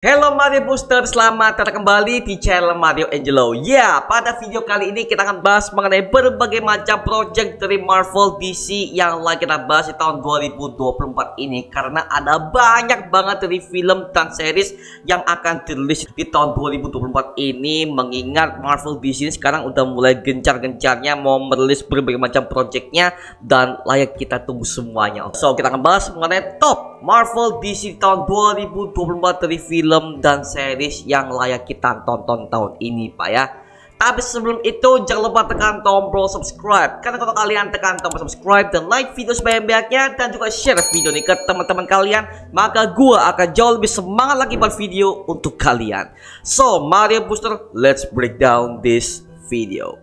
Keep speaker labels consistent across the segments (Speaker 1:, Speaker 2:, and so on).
Speaker 1: Halo Mario Booster, selamat datang kembali di channel Mario Angelo. Ya, pada video kali ini kita akan bahas mengenai berbagai macam project dari Marvel DC yang lagi kita bahas di tahun 2024 ini. Karena ada banyak banget dari film dan series yang akan dirilis di tahun 2024 ini. Mengingat Marvel DC ini sekarang udah mulai gencar-gencarnya mau merilis berbagai macam projectnya dan layak kita tunggu semuanya. So, kita akan bahas mengenai top Marvel DC tahun 2024 dari film dan series yang layak kita tonton tahun ini, Pak ya. Tapi sebelum itu jangan lupa tekan tombol subscribe, karena kalau kalian tekan tombol subscribe dan like video sebanyak-banyaknya dan juga share video ini ke teman-teman kalian, maka gua akan jauh lebih semangat lagi buat video untuk kalian. So Mario Booster, let's break down this video.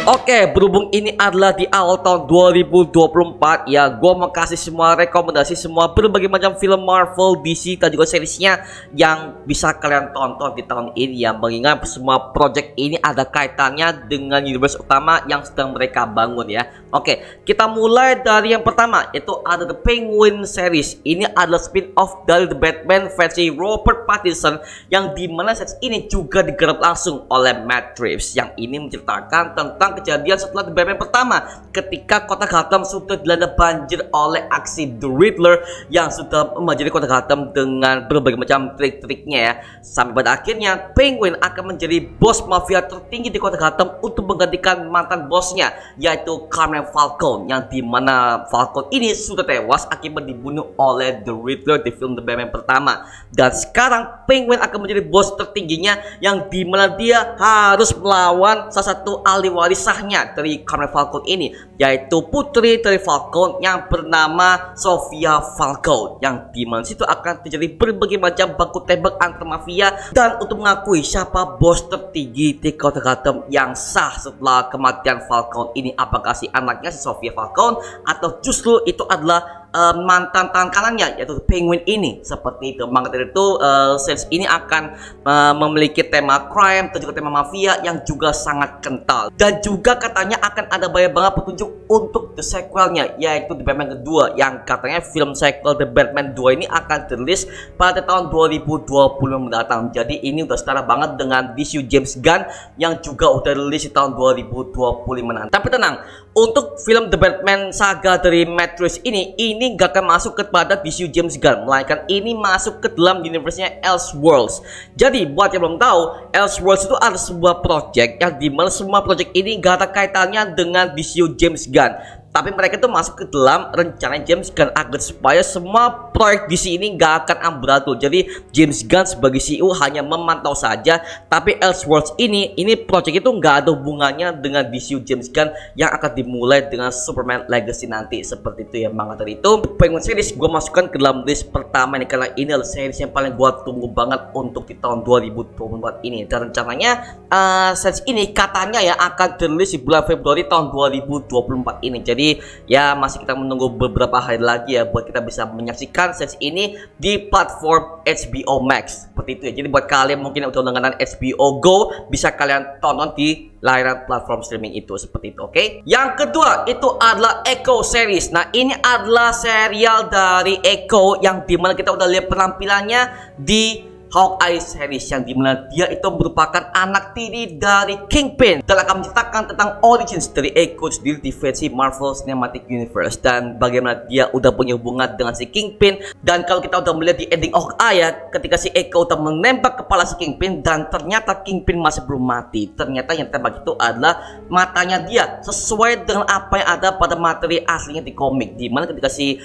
Speaker 1: Oke, berhubung ini adalah di awal tahun 2024 ya, gue mau kasih semua rekomendasi semua berbagai macam film Marvel, DC dan juga seriesnya yang bisa kalian tonton di tahun ini ya. Mengingat semua project ini ada kaitannya dengan universe utama yang sedang mereka bangun ya. Oke, kita mulai dari yang pertama, itu ada The Penguin series. Ini adalah spin-off dari The Batman versi Robert Pattinson yang dimana series ini juga digarap langsung oleh Matt Reeves. Yang ini menceritakan tentang kejadian setelah The Batman pertama ketika kota Gotham sudah dilanda banjir oleh aksi The Riddler yang sudah membanjiri kota Gotham dengan berbagai macam trik-triknya ya. Sampai pada akhirnya Penguin akan menjadi bos mafia tertinggi di kota Gotham untuk menggantikan mantan bosnya, yaitu Carmine Falcone, yang dimana Falcone ini sudah tewas akibat dibunuh oleh The Riddler di film The Batman pertama. Dan sekarang Penguin akan menjadi bos tertingginya yang dimana dia harus melawan salah satu ahli waris sahnya dari Carmine Falcone ini, yaitu putri dari Falcone yang bernama Sofia Falcone, yang dimana situ akan terjadi berbagai macam baku tembak antar mafia dan untuk mengakui siapa bos tertinggi di kota Gotham yang sah setelah kematian Falcone ini. Apakah si anaknya si Sofia Falcone atau justru itu adalah mantan tangan kanannya, yaitu Penguin ini. Seperti itu. Maka dari itu series ini akan memiliki tema crime dan juga tema mafia yang juga sangat kental. Dan juga katanya akan ada banyak banget petunjuk untuk the sequelnya, yaitu The Batman kedua, yang katanya film sequel The Batman 2 ini akan dirilis pada tahun 2020 mendatang. Jadi ini udah setara banget dengan DCU James Gunn yang juga udah rilis di tahun 2025 nanti. Tapi tenang, untuk film The Batman saga dari Matt Reeves ini gak akan masuk kepada DCU James Gunn, melainkan ini masuk ke dalam universe-nya Elseworlds. Jadi buat yang belum tahu, Elseworlds itu ada sebuah project yang dimana semua project ini gak ada kaitannya dengan DCU James Gunn, tapi mereka itu masuk ke dalam rencana James Gunn agar supaya semua proyek DC ini gak akan amburadul. Jadi James Gunn sebagai CEO hanya memantau saja, tapi Elseworlds ini proyek itu gak ada hubungannya dengan DCU James Gunn yang akan dimulai dengan Superman Legacy nanti. Seperti itu ya. Maka dari itu Penguin series gue masukkan ke dalam list pertama ini, karena ini adalah series yang paling gue tunggu banget untuk di tahun 2024 ini. Dan rencananya series ini katanya ya akan dirilis di bulan Februari tahun 2024 ini. Jadi ya masih kita menunggu beberapa hari lagi ya buat kita bisa menyaksikan series ini di platform HBO Max. Seperti itu ya. Jadi buat kalian mungkin yang udah langganan HBO Go, bisa kalian tonton di layanan platform streaming itu. Seperti itu, oke? Yang kedua itu adalah Echo series. Nah, ini adalah serial dari Echo yang dimana kita udah lihat penampilannya di Hawkeye series, yang dimana dia itu merupakan anak tiri dari Kingpin dan akan menceritakan tentang origins dari Echo sendiri di versi Marvel Cinematic Universe dan bagaimana dia udah punya hubungan dengan si Kingpin. Dan kalau kita udah melihat di ending Hawkeye ya, ketika si Echo udah menembak kepala si Kingpin dan ternyata Kingpin masih belum mati, ternyata yang tembak itu adalah matanya dia, sesuai dengan apa yang ada pada materi aslinya di komik, dimana ketika si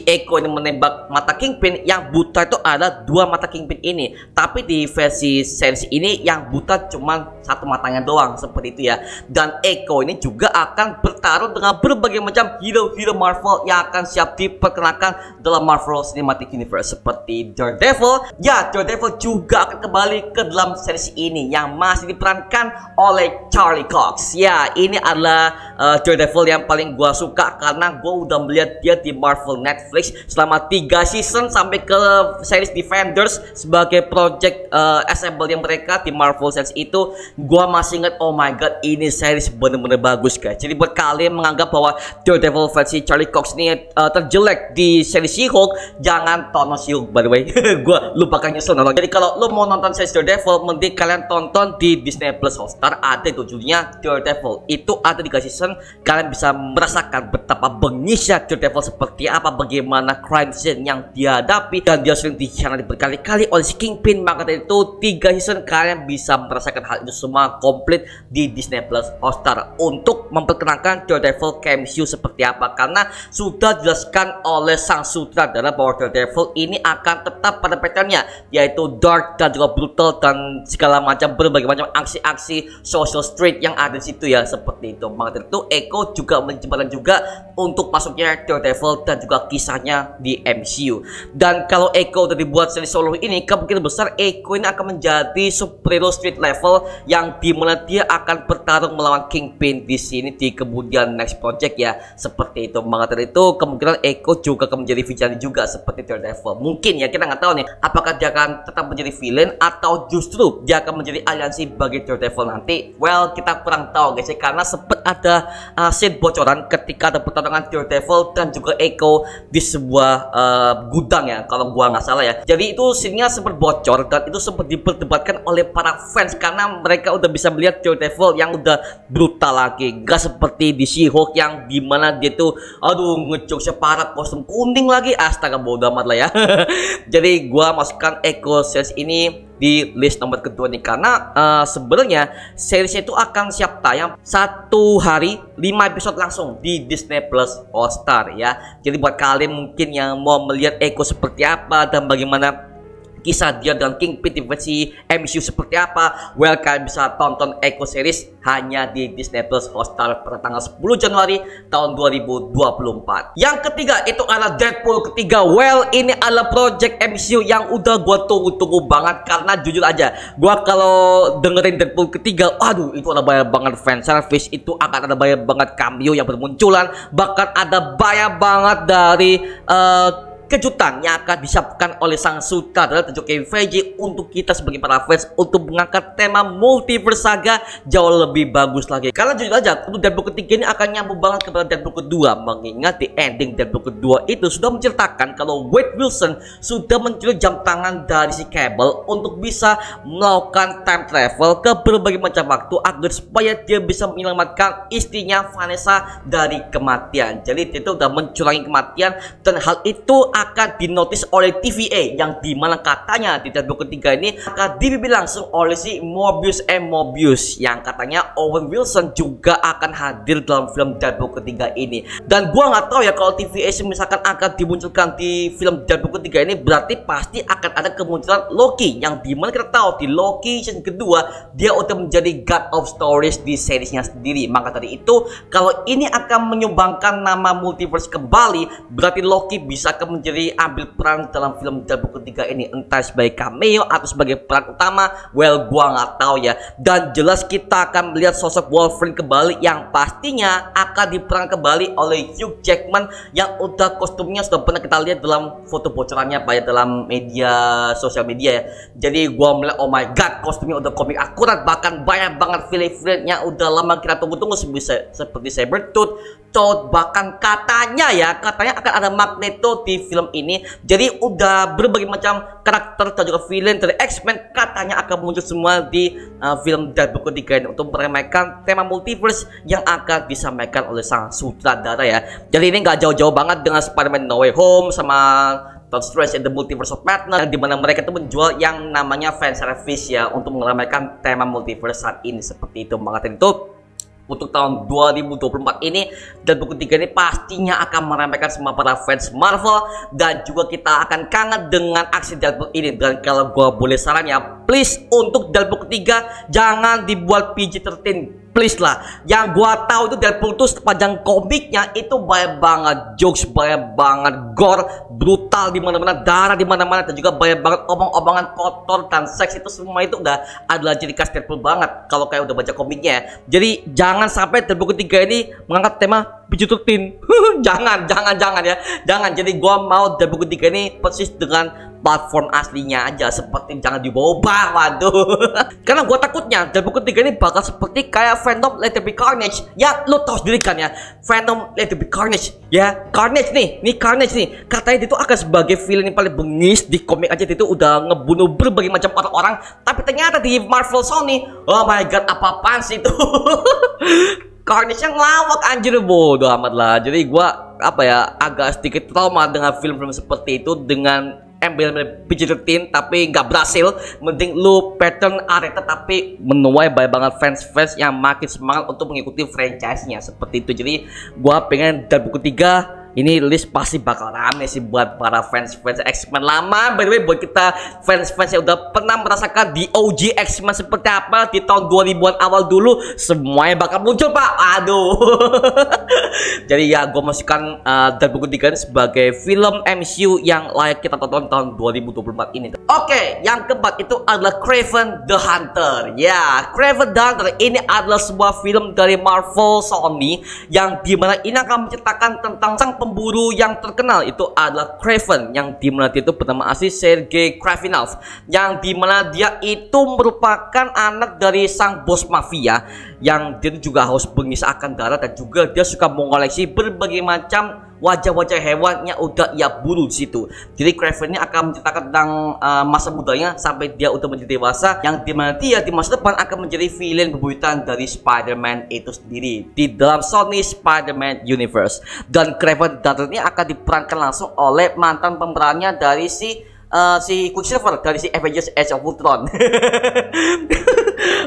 Speaker 1: Echo ini menembak mata Kingpin, yang buta itu adalah dua mata Kingpin ini. ini. Tapi di versi series ini yang buta cuma satu matanya doang seperti itu ya. Dan Echo ini juga akan bertarung dengan berbagai macam hero-hero Marvel yang akan siap diperkenalkan dalam Marvel Cinematic Universe seperti Daredevil. Ya, Daredevil juga akan kembali ke dalam series ini yang masih diperankan oleh Charlie Cox. Ya, ini adalah Daredevil yang paling gua suka karena gua udah melihat dia di Marvel Netflix selama 3 season sampai ke series Defenders sebagai project assemble yang mereka di Marvel series itu. Gua masih ingat, oh my god, ini series bener-bener bagus guys. Jadi buat kalian menganggap bahwa Daredevil versi Charlie Cox ini terjelek di series She-Hulk, jangan tonton She-Hulk by the way. Gua lupakan nyesel nonton. Jadi kalau lo mau nonton series Daredevil, mending kalian tonton di Disney Plus Hotstar. Ada itu judulnya Daredevil. Itu ada 3 season. Kalian bisa merasakan betapa bengisnya Daredevil, seperti apa, bagaimana crime scene yang dia hadapi, dan dia sering dikhianati berkali-kali oleh si Kingpin. Maka dari itu 3 season kalian bisa merasakan hal itu semua komplit di Disney Plus Hotstar untuk memperkenalkan Daredevil MCU seperti apa, karena sudah dijelaskan oleh sang sutradara bahwa Daredevil ini akan tetap pada patternnya, yaitu dark dan juga brutal dan segala macam berbagai macam aksi-aksi social street yang ada di situ ya, seperti itu. Maka dari itu Echo juga menjembatkan juga untuk masuknya Daredevil dan juga kisahnya di MCU. Dan kalau Echo udah dibuat seri solo ini, kemungkinan besar Echo ini akan menjadi superhero street level yang dimana dia akan bertarung melawan Kingpin di sini di kemudian next project ya, seperti itu. Maka dari itu kemungkinan Echo juga akan menjadi villain juga seperti Daredevil. Mungkin ya, kita nggak tahu nih apakah dia akan tetap menjadi villain atau justru dia akan menjadi aliansi bagi Daredevil nanti. Well, kita kurang tahu guys ya, karena sempat ada scene bocoran ketika ada pertarungan Daredevil dan juga Echo di sebuah gudang ya, kalau gua nggak salah ya. Jadi itu scene-nya sempat bocor dan itu sempat diperdebatkan oleh para fans karena mereka udah bisa melihat Daredevil yang udah brutal lagi, gak seperti di She-Hulk yang dimana dia tuh aduh ngecuk separat kostum kuning lagi, astaga bodo amat lah ya. Jadi gua masukkan Echo series ini di list nomor kedua nih, karena sebenarnya series itu akan siap tayang 1 hari 5 episode langsung di Disney Plus Hotstar ya. Jadi buat kalian mungkin yang mau melihat Echo seperti apa dan bagaimana kisah dia dan Kingpin di versi MCU seperti apa, well, kalian bisa tonton Echo series hanya di Disney Plus Hotstar pada tanggal 10 Januari tahun 2024. Yang ketiga itu adalah Deadpool ketiga. Well, ini adalah project MCU yang udah gua tunggu-tunggu banget, karena jujur aja gua kalau dengerin Deadpool ketiga, aduh itu ada banyak banget fan service, itu akan ada banyak banget cameo yang bermunculan, bahkan ada banyak banget dari kejutan yang akan disiapkan oleh sang sutradara dan juga Kevin Feige untuk kita sebagai para fans untuk mengangkat tema multiverse saga jauh lebih bagus lagi. Karena jujur aja untuk Deadpool ketiga ini akan nyambung banget kepada Deadpool kedua, mengingat di ending Deadpool kedua itu sudah menceritakan kalau Wade Wilson sudah mencuri jam tangan dari si Cable untuk bisa melakukan time travel ke berbagai macam waktu agar supaya dia bisa menyelamatkan istrinya Vanessa dari kematian. Jadi itu udah mencurangi kematian, dan hal itu akan dinotis oleh TVA yang dimana katanya di Deadpool ketiga ini akan dipimpin langsung oleh si Mobius yang katanya Owen Wilson juga akan hadir dalam film Deadpool ketiga ini. Dan gua nggak tahu ya kalau TVA misalkan akan dimunculkan di film Deadpool ketiga ini, berarti pasti akan ada kemunculan Loki yang dimana kita tahu di Loki season kedua dia udah menjadi God of Stories di seriesnya sendiri. Maka dari itu kalau ini akan menyumbangkan nama multiverse kembali, berarti Loki bisa menjadi ambil peran dalam film Deadpool ketiga ini, entah sebagai cameo atau sebagai peran utama. Well, gua nggak tahu ya. Dan jelas kita akan melihat sosok Wolverine kembali yang pastinya akan diperan kembali oleh Hugh Jackman yang udah kostumnya sudah pernah kita lihat dalam foto bocorannya banyak dalam media sosial media ya. Jadi gua melihat oh my god, kostumnya udah komik akurat, bahkan banyak banget villain yang udah lama kita tunggu-tunggu seperti Sabretooth, Toad, bahkan katanya akan ada Magneto di film ini. Jadi udah berbagai macam karakter dan juga villain dari X-Men katanya akan muncul semua di film Deadpool ketiga ini untuk meremehkan tema multiverse yang akan disampaikan oleh sang sutradara ya. Jadi ini nggak jauh-jauh banget dengan Spider-Man No Way Home sama Doctor Strange in the Multiverse of Madness, di mana mereka itu menjual yang namanya fan service ya untuk meremehkan tema multiverse saat ini, seperti itu. Maka itu untuk tahun 2024 ini. Deadpool ketiga ini pastinya akan meremehkan semua para fans Marvel, dan juga kita akan kangen dengan aksi Deadpool ini. Dan kalau gua boleh saran ya, please untuk Deadpool ketiga jangan dibuat PG-13, please lah. Yang gua tahu itu Deadpool tuh sepanjang komiknya itu banyak banget jokes, banyak banget gore, brutal di mana-mana, darah di mana-mana, dan juga banyak banget omong-omongan kotor dan seks. Itu semua itu udah adalah ciri khas Deadpool banget kalau kayak udah baca komiknya. Jadi jangan sampai Deadpool ketiga ini mengangkat tema PG-13. jangan ya, jangan. Jadi gua mau Deadpool ketiga ini persis dengan platform aslinya aja, seperti jangan diubah, waduh. Karena gue takutnya Deadpool ketiga ini bakal seperti kayak Venom Let There Be Carnage. Ya lo tau sendiri kan ya, Venom Let There Be Carnage ya. Carnage nih Carnage nih, katanya itu akan sebagai villain yang paling bengis di komik aja. Itu udah ngebunuh berbagai macam orang-orang, tapi ternyata di Marvel Sony, oh my god, apa-apaan sih itu. Carnage yang ngelawak, anjir, bodoh amat lah. Jadi gua apa ya, agak sedikit trauma dengan film-film seperti itu, dengan embel PG-13 tapi nggak berhasil. Mending lu pattern areta tapi menuai banyak banget fans yang makin semangat untuk mengikuti franchise-nya seperti itu. Jadi gua pengen Deadpool ketiga ini list pasti bakal rame sih buat para fans X-Men lama. By the way, buat kita fans yang udah pernah merasakan di OG X-Men seperti apa di tahun 2000-an awal dulu, semuanya bakal muncul, Pak. Aduh. Jadi ya gue masukkan Deadpool 3 sebagai film MCU yang layak kita tonton tahun 2024 ini. Oke, yang keempat itu adalah Kraven the Hunter. Ya, Kraven the Hunter ini adalah sebuah film dari Marvel Sony yang dimana ini akan menceritakan tentang sang pemburu yang terkenal. Itu adalah Kraven, yang dimana dia itu bernama asli Sergei Kravinov, yang dimana dia itu merupakan anak dari sang bos mafia, yang dia juga haus bengis akan darah, dan juga dia suka mengoleksi berbagai macam wajah-wajah hewan yang udah ia buru di situ. Jadi Kraven ini akan menceritakan tentang masa mudanya sampai dia udah menjadi dewasa, yang dimana dia di masa depan akan menjadi villain bebuyutan dari Spider-Man itu sendiri di dalam Sony Spider-Man Universe. Dan Kraven ini akan diperankan langsung oleh mantan pemerannya dari si Quicksilver dari si Avengers Age of Ultron.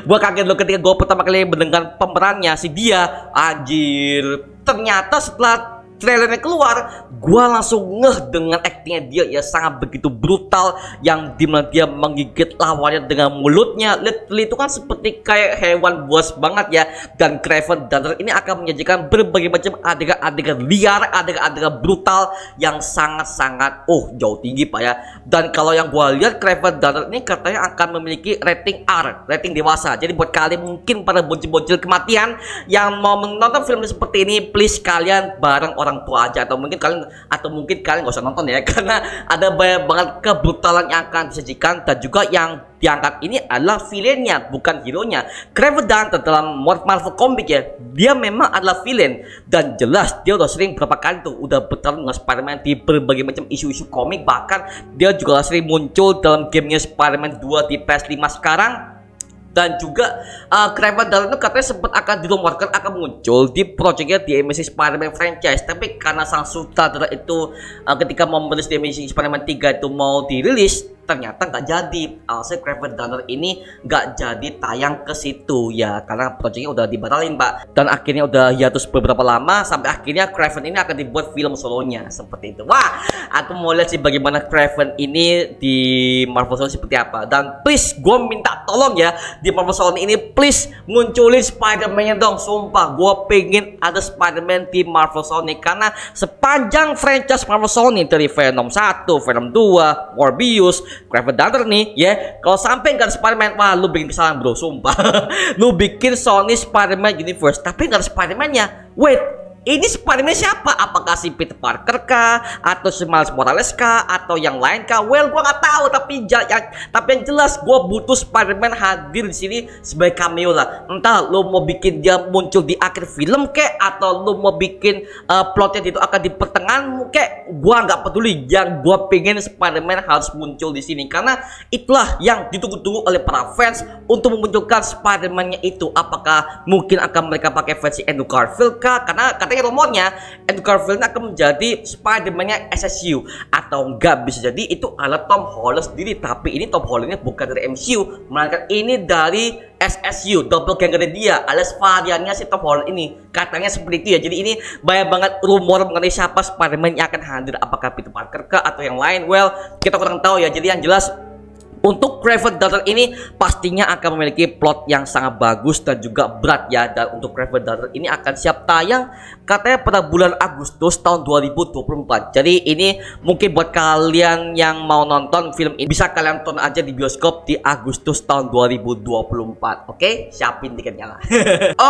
Speaker 1: Gua kaget loh ketika gue pertama kali mendengar pemerannya si dia, anjir. Ternyata setelah trailernya keluar, gua langsung ngeh dengan aktingnya dia ya, sangat begitu brutal, yang dimana dia menggigit lawannya dengan mulutnya. Literally itu kan seperti kayak hewan buas banget ya. Dan Kraven ini akan menyajikan berbagai macam adegan-adegan liar, adegan-adegan brutal yang sangat-sangat jauh tinggi, Pak ya. Dan kalau yang gua lihat, Kraven ini katanya akan memiliki rating R, rating dewasa. Jadi buat kalian mungkin para bocil-bocil kematian yang mau menonton film seperti ini, please kalian bareng orang tua aja, atau mungkin kalian nggak usah nonton ya, karena ada banyak banget kebrutalan yang akan disajikan. Dan juga yang diangkat ini adalah villainnya, bukan hero-nya. Kraven dalam Marvel Comics ya, dia memang adalah villain, dan jelas dia udah sering berapa kali tuh udah bertarung dengan Spider-Man di berbagai macam isu-isu komik. Bahkan dia juga sering muncul dalam gamenya Spider-Man 2 di PS5 sekarang. Dan juga Kraven itu katanya sempat akan dirumorkan akan muncul di proyeknya di Amazing Spider-Man franchise, tapi karena sang sutradara itu ketika mau merilis di Amazing Spider-Man 3 itu mau dirilis, ternyata nggak jadi. Alasan Kraven ini nggak jadi tayang ke situ ya, karena proyeknya udah dibatalin, Pak. Dan akhirnya udah hiatus beberapa lama, sampai akhirnya Kraven ini akan dibuat film solonya seperti itu. Wah, aku mau lihat sih bagaimana Kraven ini di Marvel Sony seperti apa. Dan please, gue minta tolong ya, di Marvel Sony ini please munculin Spider-Man-nya dong. Sumpah, gue pengen ada Spider-Man di Marvel Sony, karena sepanjang franchise Marvel Sony dari Venom 1, Venom 2, Morbius, Kraven nih ya, kalau sampai nggak ada Spider-Man, wah lu bikin kesalahan, bro, sumpah. Lu bikin Sony Spider-Man Universe tapi nggak ada Spider-Man-nya. Wait, ini Spider-Man siapa? Apakah si Peter Parker kah? Atau si Miles Morales kah? Atau yang lain kah? Well, gua nggak tahu, tapi yang jelas gua butuh Spider-Man hadir di sini sebagai cameo lah. Entah lo mau bikin dia muncul di akhir film kek, atau lo mau bikin plotnya itu akan di pertengahan kek, gua nggak peduli. Yang gua pengen Spider-Man harus muncul di sini, karena itulah yang ditunggu-tunggu oleh para fans untuk memunculkan Spider-Man-nya itu. Apakah mungkin akan mereka pakai versi Andrew Garfield kah? Karena katanya rumornya Andrew Garfield akan menjadi Spider-Man-nya SSU, atau enggak bisa jadi itu adalah Tom Holland sendiri. Tapi ini Tom Hollandnya bukan dari MCU, melainkan ini dari SSU, doppelganger dia, alias variannya si Tom Holland ini. Katanya seperti itu ya. Jadi ini banyak banget rumor mengenai siapa Spider-Man yang akan hadir, apakah Peter Parker kah atau yang lain. Well, kita kurang tahu ya. Jadi yang jelas untuk Private Daughter ini pastinya akan memiliki plot yang sangat bagus dan juga berat ya. Dan untuk Private Daughter ini akan siap tayang katanya pada bulan Agustus tahun 2024. Jadi ini mungkin buat kalian yang mau nonton film ini, bisa kalian tonton aja di bioskop di Agustus tahun 2024. Oke, siapin tiketnya lah.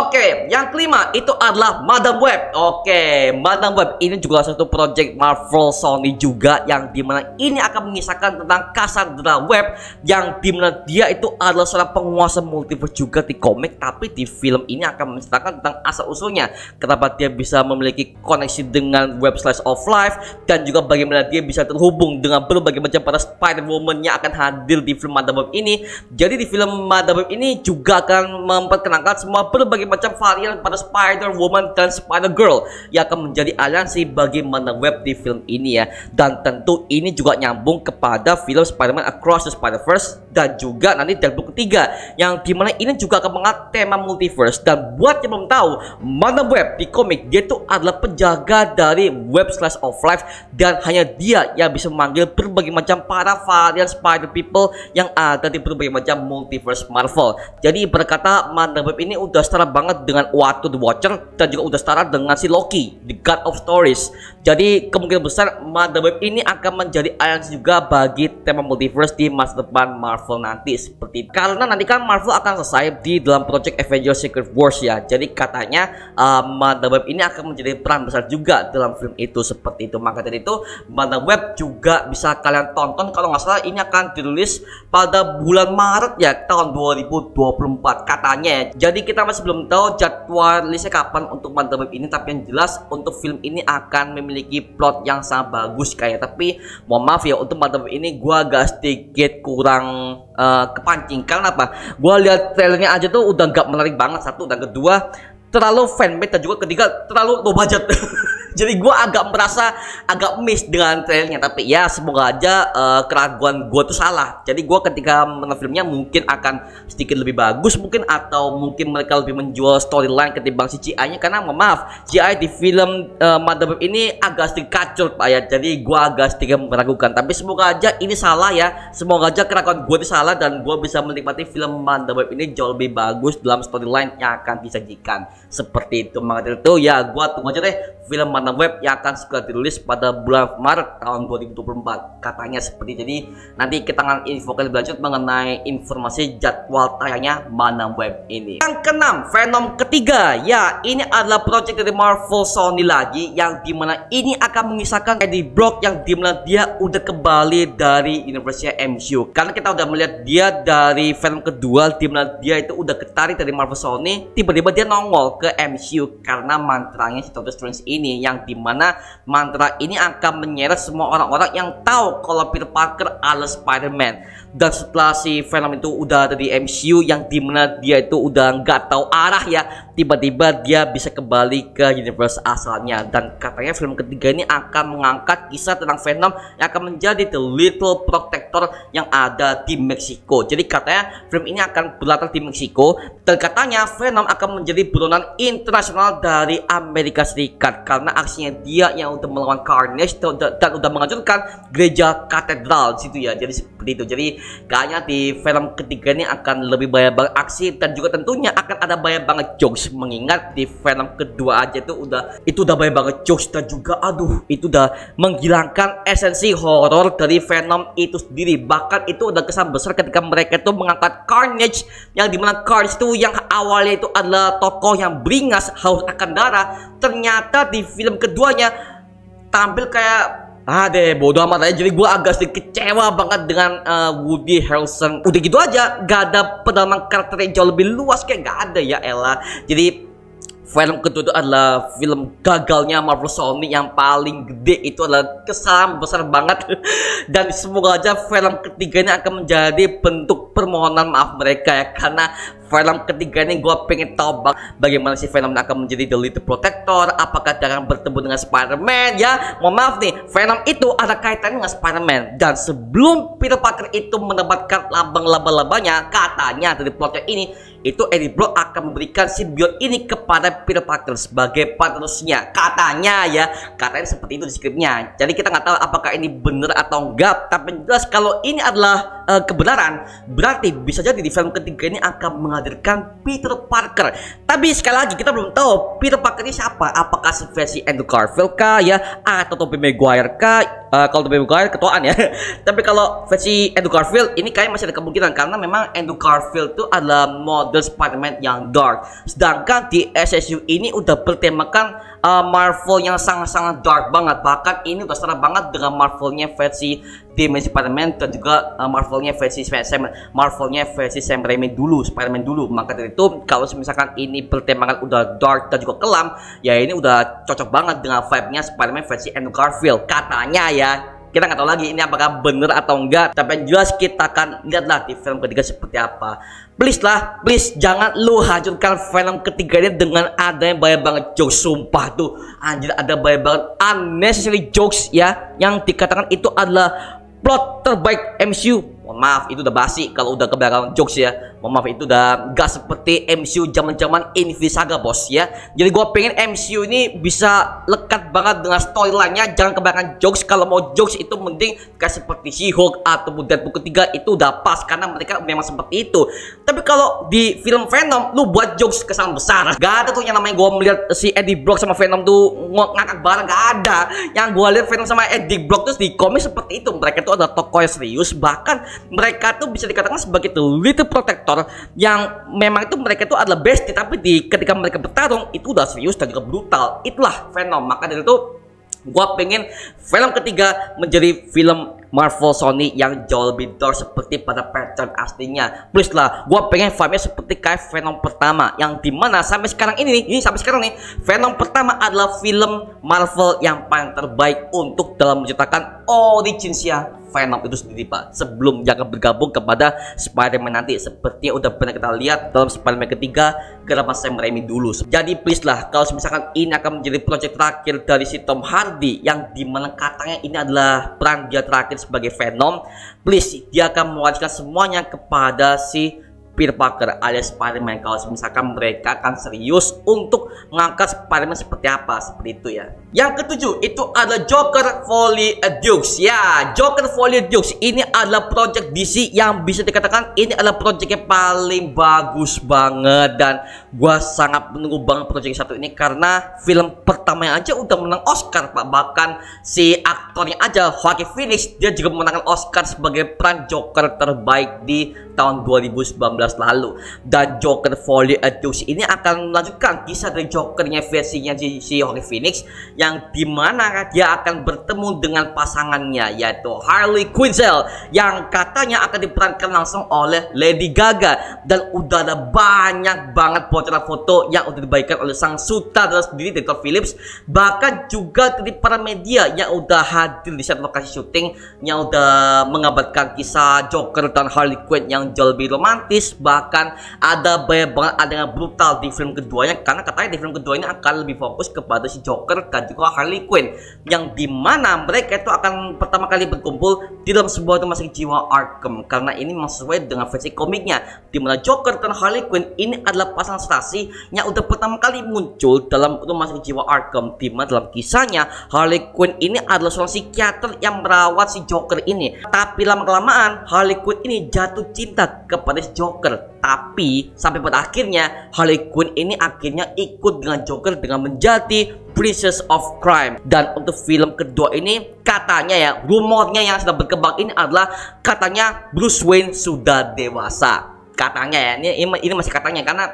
Speaker 1: Oke, yang kelima itu adalah Madam Web. Oke, Madam Web ini juga satu project Marvel Sony juga, yang dimana ini akan mengisahkan tentang Cassandra Webb, yang dimana dia itu adalah seorang penguasa multiverse juga di komik, tapi di film ini akan menceritakan tentang asal usulnya, kenapa dia bisa memiliki koneksi dengan web slice of life, dan juga bagaimana dia bisa terhubung dengan berbagai macam para Spider-Woman yang akan hadir di film Madam Web ini. Jadi di film Madam Web ini juga akan memperkenalkan semua berbagai macam varian pada Spider-Woman dan Spider-Girl yang akan menjadi aliansi bagi Madam Web di film ini ya. Dan tentu ini juga nyambung kepada film Spider-Man Across the Spider-Verse, dan juga nanti Deadpool ketiga, yang dimana ini juga akan mengangkat tema multiverse. Dan buat yang belum tahu, Madam Web di komik dia itu adalah penjaga dari web slice of life, dan hanya dia yang bisa memanggil berbagai macam para varian Spider People yang ada di berbagai macam multiverse Marvel. Jadi berkata Madam Web ini udah setara banget dengan Uatu the Watcher, dan juga udah setara dengan si Loki, the God of Stories. Jadi kemungkinan besar Madam Web ini akan menjadi aliansi juga bagi tema multiverse di masa depan Marvel nanti, seperti itu. Karena nanti kan Marvel akan selesai di dalam project Avengers Secret Wars ya. Jadi katanya Madam Web ini akan menjadi peran besar juga dalam film itu, seperti itu. Maka dari itu Madam Web juga bisa kalian tonton, kalau nggak salah ini akan dirilis pada bulan Maret ya tahun 2024 katanya ya. Jadi kita masih belum tahu jadwal rilisnya kapan untuk Madam Web ini, tapi yang jelas untuk film ini akan memiliki plot yang sangat bagus kayak. Tapi mohon maaf ya, untuk Madam Web ini gua agak sedikit kurang kepancing. Karena apa? Gua lihat trailernya aja tuh udah nggak menarik banget, satu, dan kedua terlalu fanmade, dan juga ketiga terlalu low budget. Jadi gue agak merasa agak miss dengan trailernya. Tapi ya semoga aja keraguan gue tuh salah. Jadi gue ketika menonton filmnya mungkin akan sedikit lebih bagus mungkin, atau mungkin mereka lebih menjual storyline ketimbang CGI-nya. Karena maaf, CGI di film Madam Web ini agak sedikit kacau pak ya. Jadi gue agak sedikit meragukan. Tapi semoga aja ini salah ya. Semoga aja keraguan gue itu salah, dan gue bisa menikmati film Madam Web ini jauh lebih bagus dalam storyline yang akan disajikan. Seperti itu. Maka dari itu ya gue tunggu aja deh film Madam Web yang akan segera dirilis pada bulan Maret tahun 2024 katanya seperti. Jadi nanti kita akan infokan lebih lanjut mengenai informasi jadwal tayangnya Madam Web ini. Yang keenam, Venom ketiga ya, ini adalah project dari Marvel Sony lagi, yang dimana ini akan mengisahkan Eddie Brock, yang dimana dia udah kembali dari universe MCU. Karena kita udah melihat dia dari film kedua, dimana dia itu udah ketarik dari Marvel Sony, tiba-tiba dia nongol ke MCU karena mantranya si Doctor Strange ini, yang dimana mantra ini akan menyeret semua orang-orang yang tahu kalau Peter Parker adalah Spider-Man. Dan setelah si Venom itu udah ada di MCU, yang dimana dia itu udah nggak tahu arah ya, tiba-tiba dia bisa kembali ke universe asalnya. Dan katanya film ketiga ini akan mengangkat kisah tentang Venom yang akan menjadi The Little Protector yang ada di Meksiko. Jadi katanya film ini akan berlatar di Meksiko, dan katanya Venom akan menjadi buronan internasional dari Amerika Serikat karena aksinya dia yang udah melawan Carnage dan udah menghancurkan gereja katedral situ ya. Jadi seperti itu. Jadi kayaknya di film ketiga ini akan lebih banyak banget aksi, dan juga tentunya akan ada banyak banget jokes, mengingat di film kedua aja itu udah banyak banget jokes, dan juga aduh itu udah menghilangkan esensi horor dari Venom itu sendiri. Bahkan itu udah kesan besar ketika mereka itu mengangkat Carnage, yang dimana Carnage itu yang awalnya itu adalah tokoh yang beringas haus akan darah, ternyata di film keduanya tampil kayak bodo amat aja. Jadi gue agak sedikit kecewa banget dengan Woody Harrelson. Udah gitu aja gak ada pendalaman karakter yang jauh lebih luas, kayak gak ada ya elah. Jadi film kedua itu adalah film gagalnya Marvel Sony yang paling gede, itu adalah kesalahan besar banget. Dan semoga aja film ketiga ini akan menjadi bentuk permohonan maaf mereka ya, karena film ketiga ini gue pengen tahu bagaimana si Venom akan menjadi The Little Protector, apakah dia akan bertemu dengan Spider-Man ya. Mohon maaf nih, Venom itu ada kaitannya dengan Spider-Man, dan sebelum Peter Parker itu mendapatkan laba-labanya, katanya dari plotnya ini itu Eddie Brock akan memberikan simbiot ini kepada Peter Parker sebagai penerusnya, katanya ya, katanya seperti itu di skripnya. Jadi kita nggak tahu apakah ini benar atau enggak, tapi jelas kalau ini adalah kebenaran, berarti bisa jadi di film ketiga ini akan menghadirkan Peter Parker. Tapi sekali lagi kita belum tahu Peter Parker ini siapa, apakah si versi Andrew Garfield kah ya, atau Tobey Maguire kah. Kalau Tobey Maguire ketuaan ya. Tapi kalau versi Andrew Garfield ini kayaknya masih ada kemungkinan, karena memang Andrew Garfield itu adalah model Spider-Man yang dark. Sedangkan di SSU ini udah bertemakan Marvel yang sangat-sangat dark banget. Bahkan ini udah setara banget dengan Marvelnya versi Dimensi Spider-Man, dan juga Marvelnya versi Sam Raimi dulu, Spider-Man dulu. Maka dari itu kalau misalkan ini bertemakan udah dark dan juga kelam, ya ini udah cocok banget dengan vibe-nya Spider-Man versi Andrew Garfield, katanya ya. Kita nggak tahu lagi ini apakah bener atau enggak, tapi yang jelas kita akan lihatlah di film ketiga seperti apa. Please lah, please jangan lu hancurkan film ketiga ini dengan adanya banyak banget jokes. Sumpah tuh anjir, ada banyak banget unnecessary jokes ya, yang dikatakan itu adalah plot terbaik MCU. Mohon maaf, itu udah basi kalau udah kebanyakan jokes ya. Mohon maaf, itu udah gak seperti MCU zaman-zaman Infinity Saga bos ya. Jadi gue pengen MCU ini bisa lekat banget dengan storyline-nya, jangan kebanyakan jokes. Kalau mau jokes itu mending kayak seperti She-Hulk atau Deadpool ketiga, itu udah pas karena mereka memang seperti itu. Tapi kalau di film Venom lu buat jokes kesalahan besar, gak ada tuh yang namanya gue melihat si Eddie Brock sama Venom tuh ngakak bareng, gak ada. Yang gue lihat Venom sama Eddie Brock tuh di komik seperti itu, mereka tuh adalah tokoh yang serius, bahkan mereka tuh bisa dikatakan sebagai The Little Protector, yang memang itu mereka tuh adalah bestie, tapi ketika mereka bertarung itu udah serius dan juga brutal. Itulah Venom. Maka dari itu gua pengen film ketiga menjadi film Marvel Sony yang jauh lebih dark seperti pada pattern aslinya. Please lah, gua pengen vibe-nya seperti kayak Venom pertama, yang dimana sampai sekarang ini Venom pertama adalah film Marvel yang paling terbaik untuk dalam menciptakan originsnya Venom itu sendiri pak, sebelum jangan bergabung kepada Spider-Man nanti, seperti yang udah pernah kita lihat dalam Spider-Man ketiga karena Sam Raimi dulu. Jadi please lah, kalau misalkan ini akan menjadi project terakhir dari si Tom Hardy, yang dimana katanya ini adalah peran dia terakhir sebagai Venom, please dia akan mewariskan semuanya kepada si Peter Parker alias Spider-Man. Kalau misalkan mereka akan serius untuk mengangkat Spider-Man seperti apa, seperti itu ya. Yang ketujuh itu adalah Joker Folie à Deux. Ya, Joker Folie à Deux ini adalah project DC yang bisa dikatakan ini adalah project yang paling bagus banget, dan gua sangat menunggu banget project satu ini karena film pertamanya aja udah menang Oscar pak. Bahkan si aktornya aja, Joaquin Phoenix, dia juga memenangkan Oscar sebagai peran Joker terbaik di tahun 2019 lalu. Dan Joker Folie à Deux ini akan melanjutkan kisah dari Jokernya versinya si Joaquin Phoenix, yang dimana dia akan bertemu dengan pasangannya yaitu Harley Quinn, yang katanya akan diperankan langsung oleh Lady Gaga. Dan udah ada banyak banget bocoran foto yang udah dibagikan oleh sang sutradara sendiri, Todd Phillips, bahkan juga dari para media yang udah hadir di set lokasi syuting, yang udah mengabarkan kisah Joker dan Harley Quinn yang jauh lebih romantis. Bahkan ada banyak banget adegan brutal di film keduanya, karena katanya di film kedua ini akan lebih fokus kepada si Joker dan juga Harley Quinn, yang dimana mereka itu akan pertama kali berkumpul di dalam sebuah rumah sakit jiwa Arkham, karena ini sesuai dengan versi komiknya, dimana Joker dan Harley Quinn ini adalah pasangan serasi yang udah pertama kali muncul dalam rumah sakit jiwa Arkham, dimana dalam kisahnya Harley Quinn ini adalah seorang psikiater yang merawat si Joker ini. Tapi lama-kelamaan Harley Quinn ini jatuh cinta kepada si Joker, tapi sampai pada akhirnya Harley Quinn ini akhirnya ikut dengan Joker dengan menjadi Princess of Crime. Dan untuk film kedua ini katanya ya, rumornya yang sedang berkembang ini adalah katanya Bruce Wayne sudah dewasa. Katanya ya, ini masih katanya karena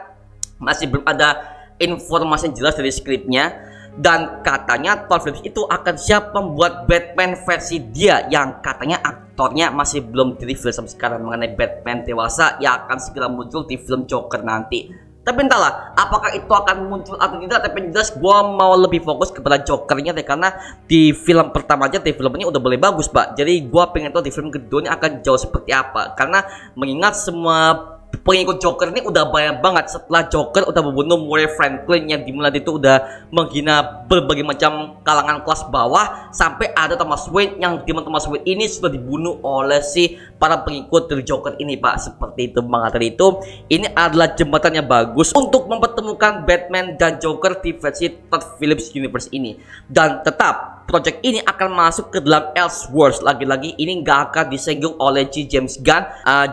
Speaker 1: masih belum ada informasi yang jelas dari skripnya. Dan katanya Todd Phillips itu akan siap membuat Batman versi dia, yang katanya aktornya masih belum di-reveal sampai sekarang mengenai Batman dewasa yang akan segera muncul di film Joker nanti. Tapi entahlah apakah itu akan muncul atau tidak, tapi yang jelas gue mau lebih fokus kepada Jokernya deh, karena di film pertama aja, di film ini udah boleh bagus pak. Jadi gue pengen tahu di film kedua ini akan jauh seperti apa, karena mengingat semua pengikut Joker ini udah banyak banget setelah Joker udah membunuh Murray Franklin yang dimana itu udah menghina berbagai macam kalangan kelas bawah, sampai ada Thomas Wayne yang dimana Thomas Wayne ini sudah dibunuh oleh si para pengikut dari Joker ini Pak. Seperti itu Bang. Dari itu ini adalah jembatan yang bagus untuk mempertemukan Batman dan Joker di versi Todd Phillips Universe ini. Dan tetap project ini akan masuk ke dalam Elseworlds. Lagi-lagi ini nggak akan disinggung oleh G. James Gunn.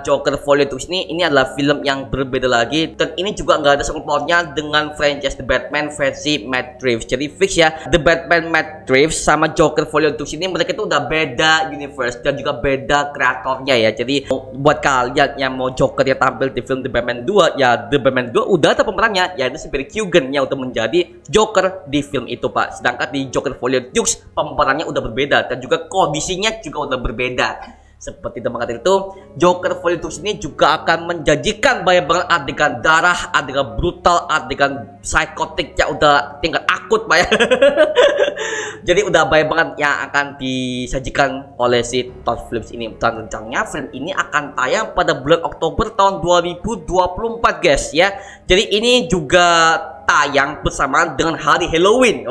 Speaker 1: Joker Volume 2 ini adalah film yang berbeda lagi, dan ini juga nggak ada sangkut pautnya dengan franchise The Batman versi Matt Reeves. Jadi fix ya, The Batman Matt Reeves sama Joker Volume 2 ini mereka itu udah beda universe dan juga beda kreatornya ya. Jadi buat kalian yang mau Joker yang tampil di film The Batman 2, ya The Batman 2 udah ada pemerannya, yaitu si Barry Keoghan yang udah menjadi Joker di film itu Pak. Sedangkan di Joker Volume 2 pemerannya udah berbeda dan juga kondisinya juga udah berbeda. Seperti itu mengatakan itu, Joker Volume 2 ini juga akan menjanjikan banyak banget adegan darah, adegan brutal, adegan psikotik yang udah tingkat akut Pak ya. Jadi udah banyak banget yang akan disajikan oleh si Todd Phillips ini. Dan rencananya film ini akan tayang pada bulan Oktober tahun 2024 guys ya. Jadi ini juga tayang bersamaan dengan hari Halloween.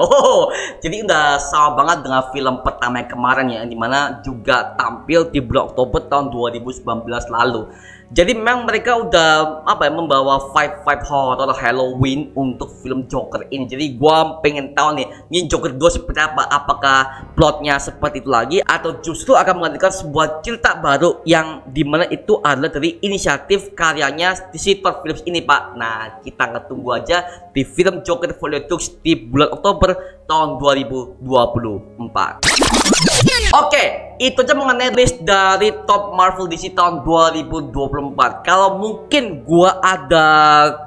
Speaker 1: Jadi udah sama banget dengan film pertama yang kemarin ya, dimana juga tampil di bulan Oktober tahun 2019 lalu. Jadi memang mereka udah membawa vibe horror Halloween untuk film Joker ini. Jadi gua pengen tahu nih, ini Joker 2 seperti apa? Apakah plotnya seperti itu lagi atau justru akan menghadirkan sebuah cerita baru yang dimana itu adalah dari inisiatif karyanya si Todd Phillips ini Pak. Nah, kita tunggu aja di film Joker Volume 2 di bulan Oktober tahun 2024. Oke, itu aja mengenai list dari top Marvel DC tahun 2024. Kalau mungkin gua ada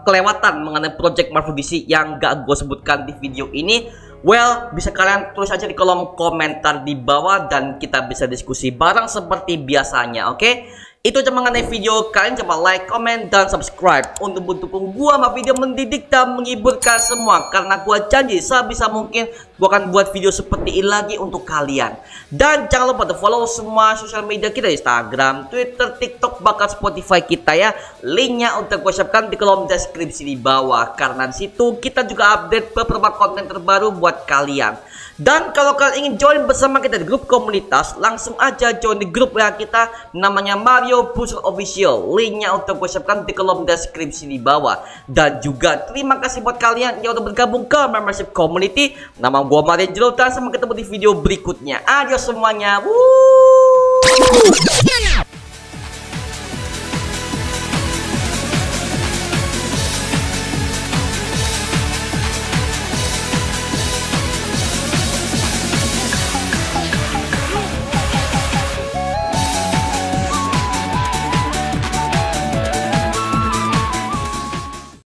Speaker 1: kelewatan mengenai project Marvel DC yang gak gua sebutkan di video ini, well, bisa kalian tulis aja di kolom komentar di bawah dan kita bisa diskusi bareng seperti biasanya, oke? Itu aja mengenai video. Kalian coba like, comment, dan subscribe untuk mendukung gua sama video mendidik dan menghiburkan semua. Karena gua janji sebisa mungkin gua akan buat video seperti ini lagi untuk kalian. Dan jangan lupa follow semua sosial media kita, Instagram, Twitter, TikTok, bahkan Spotify kita ya. Linknya untuk gua siapkan di kolom deskripsi di bawah. Karena di situ kita juga update beberapa konten terbaru buat kalian. Dan kalau kalian ingin join bersama kita di grup komunitas, langsung aja join di grup WA kita namanya Mario Puzzle Official. Linknya untuk gue siapkan di kolom deskripsi di bawah. Dan juga terima kasih buat kalian yang udah bergabung ke membership community. Nama gue Mario Jelutan, sampai ketemu di video berikutnya. Adios semuanya. Woo!